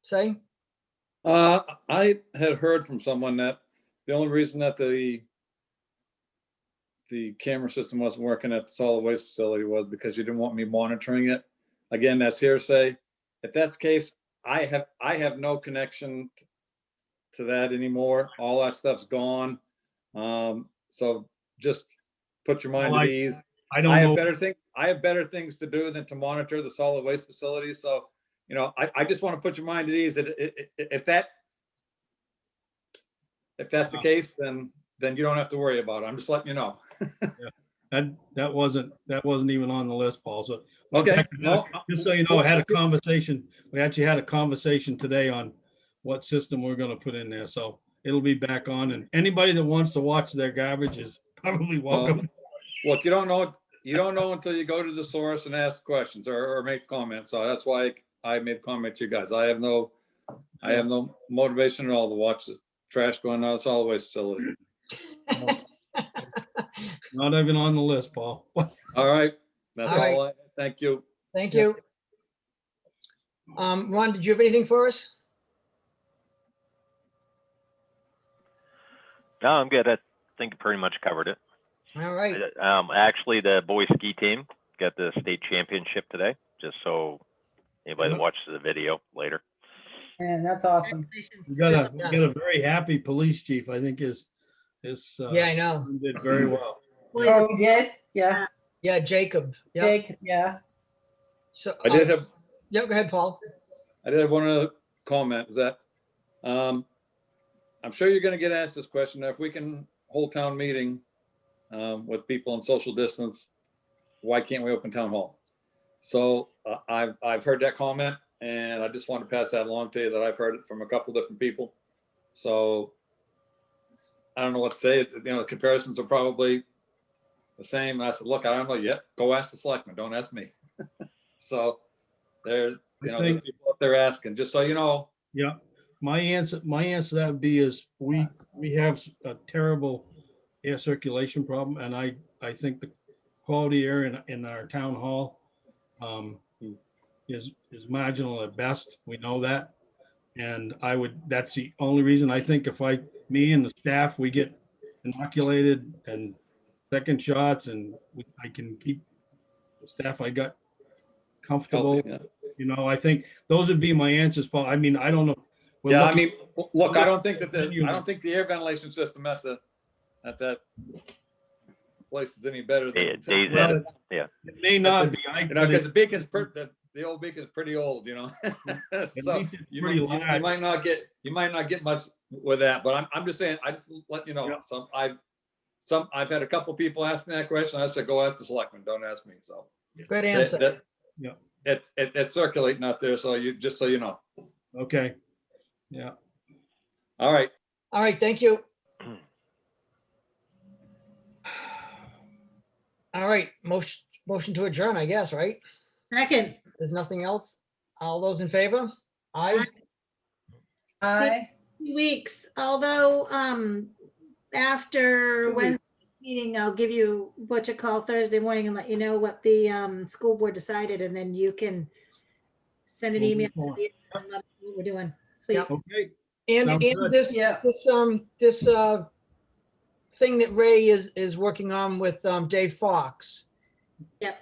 say? I had heard from someone that the only reason that the camera system wasn't working at the solid waste facility was because you didn't want me monitoring it. Again, that's hearsay. If that's the case, I have no connection to that anymore. All that stuff's gone. So just put your mind Well, at ease. I don't I have know. better things to do than to monitor the solid waste facility. So, you know, I just want to put your mind at ease that if that's the case, then you don't have to worry about it. I'm just letting you know. That wasn't even on the list, Paul. So Okay. No, just so you know, I had a conversation. We actually had a conversation today on what system we're going to put in there. So it'll be back on, and anybody that wants to watch their garbage is probably welcome. look, you don't know until you go to the source and ask questions or make comments. So that's why I made comment to you guys. I have no motivation at all to watch the trash going out of the solid waste facility. Not even on the list, Paul. All right. That's All right. all. Thank you. Thank you. Ron, did you have anything for us? No, I'm good. I think I pretty much covered it. All right. Actually, the boys ski team got the state championship today, just so anybody that watches the video later. And that's awesome. We got a very happy police chief. I think his Yeah, I know. did very well. Oh, we did? Yeah, Yeah, Jacob. Yeah. Jake, yeah. So I did have yeah, go ahead, Paul. one other comment. Is that I'm sure you're going to get asked this question. If we can hold town meeting with people in social distance, why can't we open town hall? So I've heard that comment, and I just want to pass that along to you that I've heard it from a couple different people. So I don't know what to say. You know, the comparisons are probably the same. And I said, look, I don't know yet. Go ask the selectmen. Don't ask me. So there's there's people up there asking, just so you know. Yeah, my answer to that would be is we have a terrible air circulation problem, and I think the quality air in our town hall is marginal at best. We know that, and that's the only reason I think if me and the staff, we get inoculated and second shots, and I can keep the staff I got comfortable. Healthy, yeah. You know, I think those would be my answers, Paul. I mean, I don't know. Yeah, I mean, look, I don't think the air ventilation system at that place is any better than. Yeah. It may not be. Because the old beacon's pretty old, you know. So you might not get much with that, but I'm just saying, I just let you know. Yeah. I've had a couple people ask me that question. I said, go ask the selectmen, don't ask me. So Good answer. Yeah. It's circulating out there, so you know. Okay. Yeah. All right. All right, thank you. All right, motion to adjourn, I guess, right? Second. There's nothing else? All those in favor? Aye. Aye. 2 weeks, although, after 2 weeks. Wednesday meeting, I'll give you Butch a call Thursday morning and let you know what the, school board decided, and then you can send an email to the, and let us know what we're doing. Sweet. Yep. Okay. And Sounds good. this Yeah. this thing that Ray is working on with Dave Fox. Yep.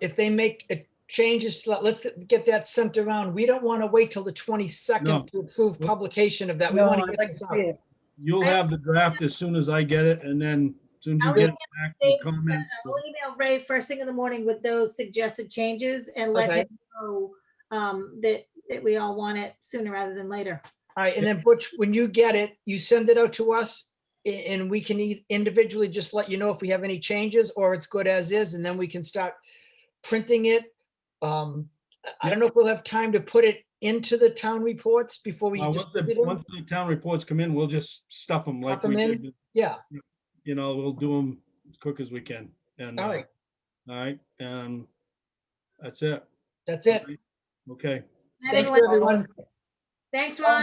If they make changes, let's get that sent around. We don't want to wait till the 22nd No. to approve publication of that. We No, want to I'd get like this to out. see it. You'll have the draft as soon as I get it, and then as soon as you I'll get it back with Dave, comments. I'll email Ray first thing in the morning with those suggested changes and let Okay. him know that we all want it sooner rather than later. All right, and then Butch, when you get it, you send it out to us and we can individually just let you know if we have any changes or it's good as is, and then we can start printing it. I don't know if we'll have time to put it into the town reports before we Once distribute them. once the town reports come in, we'll just stuff them like Stuff 'em we in? did. Yeah, You know, we'll do them as quick as we can. And, all right, all right, that's it. that's it. Okay. Night, Thank you, everyone. everyone. Thanks, Ron.